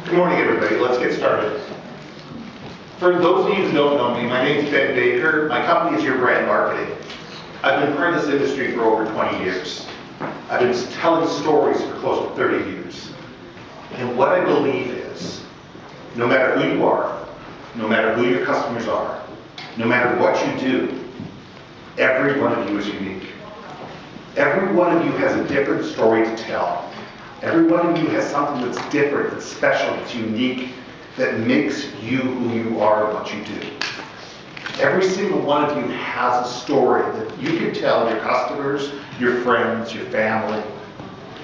Good morning, everybody. Let's get started. For those of you who don't know me, my name is Ben Baker. My company is Your Brand Marketing. I've been part of this industry for over 20 years. I've been telling stories for close to 30 years. And what I believe is, no matter who you are, no matter who your customers are, no matter what you do, every one of you is unique. Every one of you has a different story to tell. Every one of you has something that's different, that's special, that's unique, that makes you who you are and what you do. Every single one of you has a story that you can tell your customers, your friends, your family,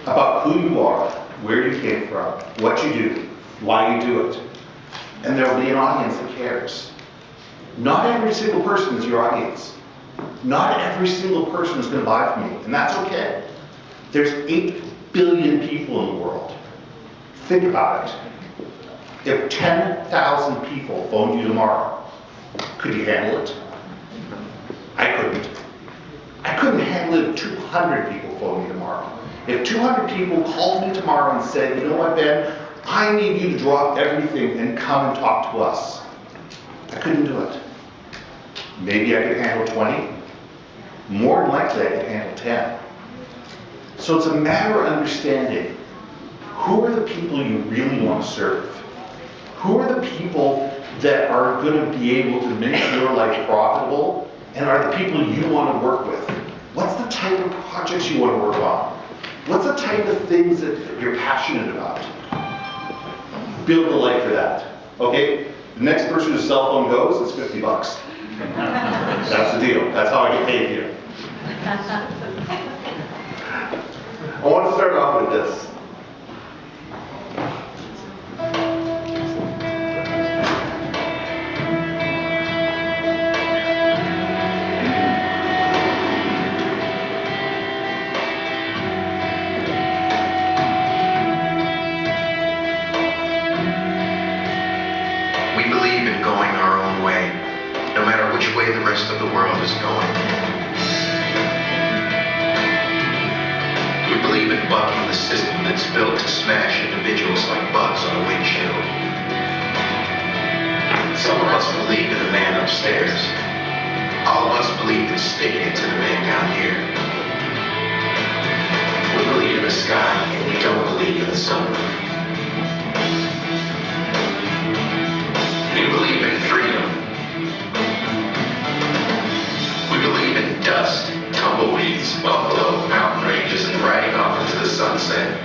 about who you are, where you came from, what you do, why you do it. And there will be an audience that cares. Not every single person is your audience. Not every single person is going to buy from you, and that's okay. There's 8 billion people in the world. Think about it. If 10,000 people phoned you tomorrow, could you handle it? I couldn't. I couldn't handle it if 200 people phoned me tomorrow. If 200 people called me tomorrow and said, you know what, Ben, I need you to drop everything and come and talk to us. I couldn't do it. Maybe I could handle 20. More than likely I could handle 10. So it's a matter of understanding who are the people you really want to serve? Who are the people that are going to be able to make your life profitable and are the people you want to work with? What's the type of projects you want to work on? What's the type of things that you're passionate about? Build a life for that. Okay? The next person whose cell phone goes, it's $50. That's the deal. That's how I get paid here. I want to start off with this. We believe in going our own way, no matter which way the rest of the world is going. We believe in bucking the system that's built to smash individuals like bugs on a windshield. Some of us believe in the man upstairs. All of us believe in sticking it to the man down here. We believe in the sky, and we don't believe in the sunroof. We believe in freedom. We believe in dust, tumbleweeds, buffalo, mountain ranges, and riding off into the sunset.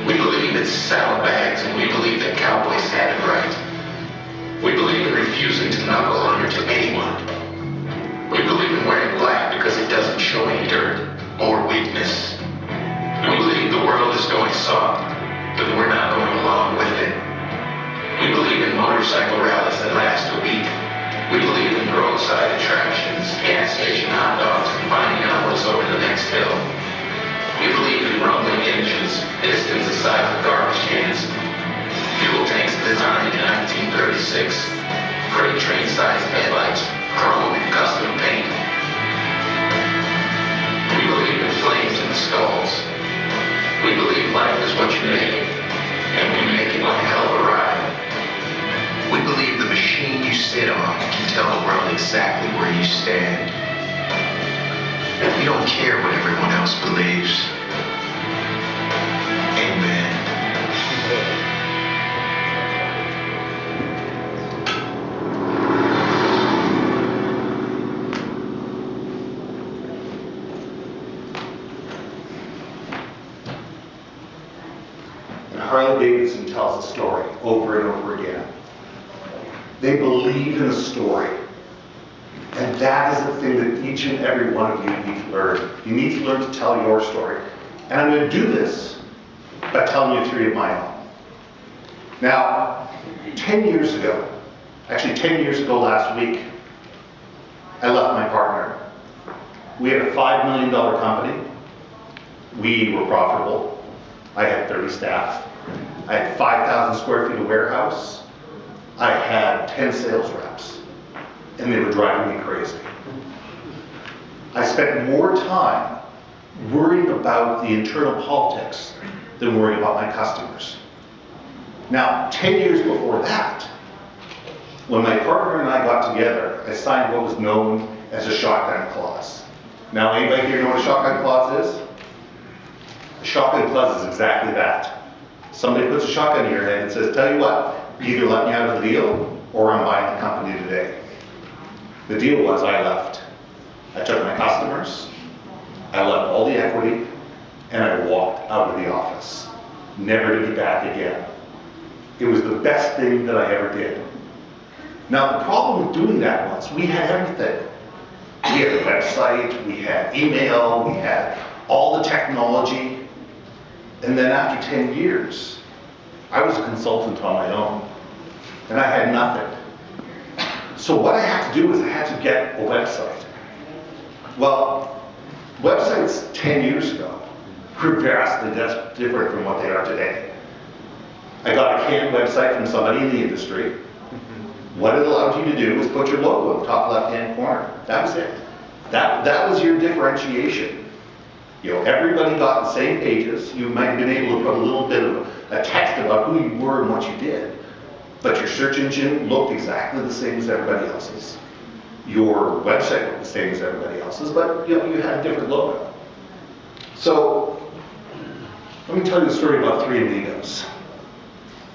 We believe in saddlebags, and we believe that cowboys had it right. We believe in refusing to knuckle under to anyone. We believe in wearing black because it doesn't show any dirt or weakness. We believe the world is going soft, but we're not going along with it. We believe in motorcycle rallies that last a week. We believe in roadside attractions, gas station hot dogs, and finding out what's over the next hill. We believe in rumbling engines, pistons the size of garbage cans, fuel tanks designed in 1936, freight train-sized headlights, chrome and custom paint. We believe in flames in the skulls. We believe life is what you make it, and we make it one hell of a ride. We believe the machine you sit on can tell the world exactly where you stand. We don't care what everyone else believes. Amen. And Harley-Davidson tells a story over and over again. They believe in a story. And that is the thing that each and every one of you need to learn. You need to learn to tell your story. And I'm going to do this by telling you 3 of my own. Now, 10 years ago, actually 10 years ago last week, I left my partner. We had a $5 million company. We were profitable. I had 30 staff. I had 5,000 square feet of warehouse. I had 10 sales reps, and they were driving me crazy. I spent more time worrying about the internal politics than worrying about my customers. Now, 10 years before that, when my partner and I got together, I signed what was known as a shotgun clause. Now, anybody here know what a shotgun clause is? A shotgun clause is exactly that. Somebody puts a shotgun in your head and says, tell you what, either let me out of the deal or I'm buying the company today. The deal was I left. I took my customers, I left all the equity, and I walked out of the office, never to be back again. It was the best thing that I ever did. Now, the problem with doing that was we had everything. We had a website, we had email, we had all the technology. And then after 10 years, I was a consultant on my own, and I had nothing. So what I had to do was I had to get a website. Well, websites 10 years ago were vastly different from what they are today. I got a canned website from somebody in the industry. What it allowed you to do was put your logo in the top left-hand corner. That was it. That was your differentiation. You know, everybody got the same pages. You might have been able to put a little bit of a text about who you were and what you did, but your search engine looked exactly the same as everybody else's. Your website looked the same as everybody else's, but you know, you had a different logo. So, let me tell you a story about three amigos.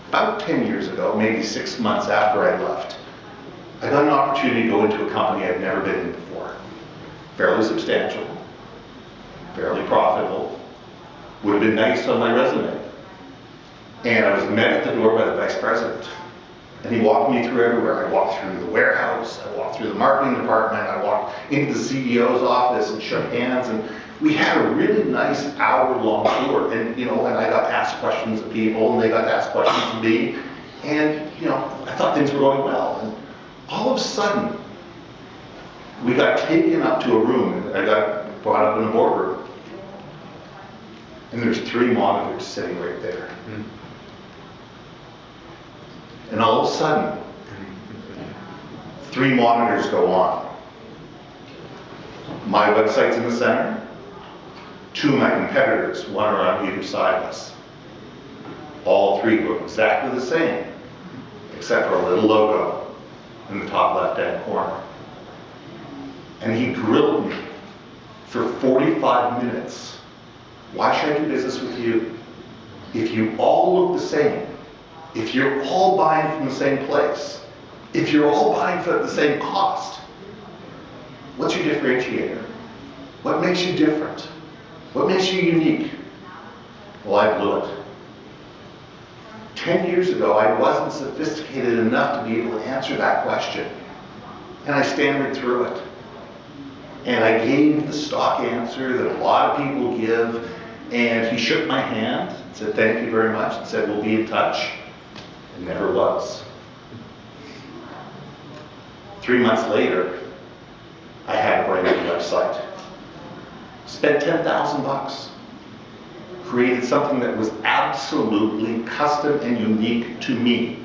About 10 years ago, maybe 6 months after I left, I got an opportunity to go into a company I'd never been in before. Fairly substantial, fairly profitable, would have been nice on my resume. And I was met at the door by the vice president. And he walked me through everywhere. I walked through the warehouse, I walked through the marketing department, I walked into the CEO's office and shook hands, and we had a really nice hour-long tour. And you know, and I got to ask questions of people, and they got to ask questions of me. And you know, I thought things were going well. And all of a sudden, we got taken up to a room, and I got brought up in a boardroom. And there's 3 monitors sitting right there. And all of a sudden, 3 monitors go on. My website's in the center. 2 of my competitors, one around either side of us. All 3 look exactly the same, except for a little logo in the top left-hand corner. And he grilled me for 45 minutes. Why should I do business with you? If you all look the same, if you're all buying from the same place, if you're all buying for the same cost, what's your differentiator? What makes you different? What makes you unique? Well, I blew it. 10 years ago, I wasn't sophisticated enough to be able to answer that question. And I stammered through it. And I gave the stock answer that a lot of people give, and he shook my hand, said thank you very much, and said we'll be in touch. It never was. 3 months later, I had a brand new website. Spent $10,000. Created something that was absolutely custom and unique to me.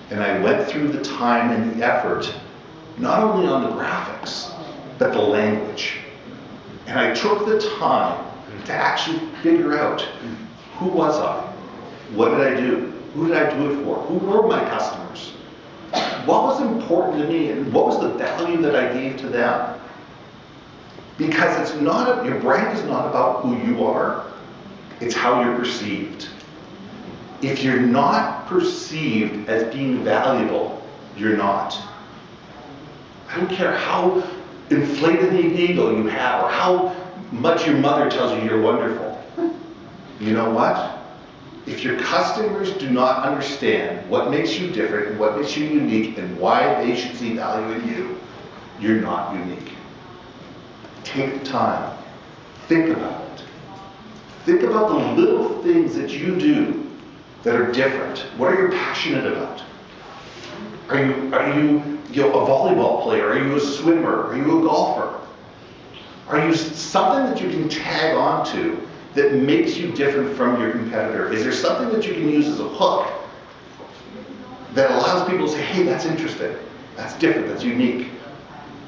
And I went through the time and the effort, not only on the graphics, but the language. And I took the time to actually figure out who was I? What did I do? Who did I do it for? Who were my customers? What was important to me, and what was the value that I gave to them? Because it's not, your brand is not about who you are, it's how you're perceived. If you're not perceived as being valuable, you're not. I don't care how inflated the ego you have or how much your mother tells you you're wonderful. You know what? If your customers do not understand what makes you different and what makes you unique and why they should see value in you, you're not unique. Take the time. Think about it. Think about the little things that you do that are different. What are you passionate about? Are you a volleyball player? Are you a swimmer? Are you a golfer? Are you something that you can tag onto that makes you different from your competitor? Is there something that you can use as a hook that allows people to say, hey, that's interesting, that's different, that's unique?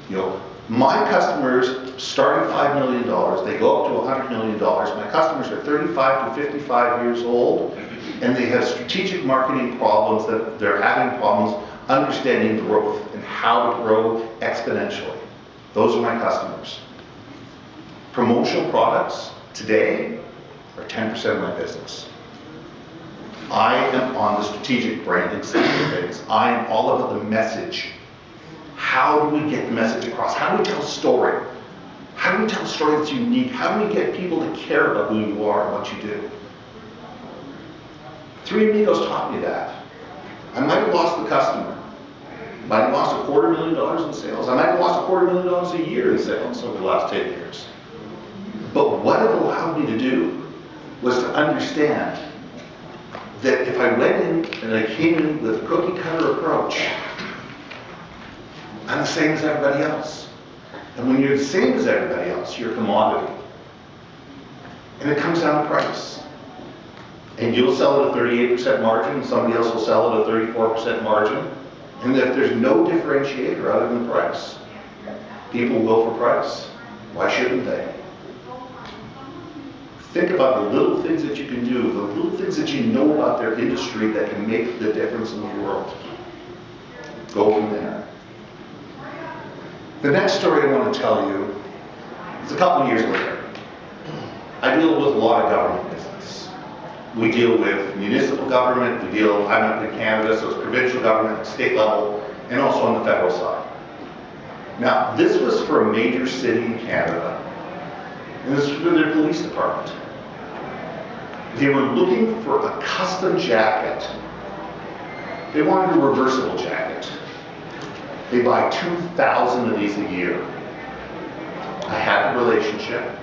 You know, my customers start at $5 million, they go up to $100 million. My customers are 35 to 55 years old, And they have strategic marketing problems, that they're having problems understanding growth and how to grow exponentially. Those are my customers. Promotional products today are 10% of my business. I am on the strategic branding side of things. I am all about the message. How do we get the message across? How do we tell a story? How do we tell a story that's unique? How do we get people to care about who you are and what you do? Three Amigos taught me that. I might have lost the customer. Might have lost $250,000 in sales. I might have lost $250,000 a year in sales over the last 10 years. But what it allowed me to do was to understand that if I went in and I came in with a cookie cutter approach, I'm the same as everybody else. And when you're the same as everybody else, you're a commodity. And it comes down to price. And you'll sell at a 38% margin, and somebody else will sell at a 34% margin. And if there's no differentiator other than price, people will go for price. Why shouldn't they? Think about the little things that you can do, the little things that you know about their industry that can make the difference in the world. Go from there. The next story I want to tell you is a couple of years later. I deal with a lot of government business. We deal with municipal government, I'm up in Canada, so it's provincial government, state level, and also on the federal side. Now, this was for a major city in Canada, and this was for their police department. They were looking for a custom jacket. They wanted a reversible jacket. They buy 2,000 of these a year. I had the relationship.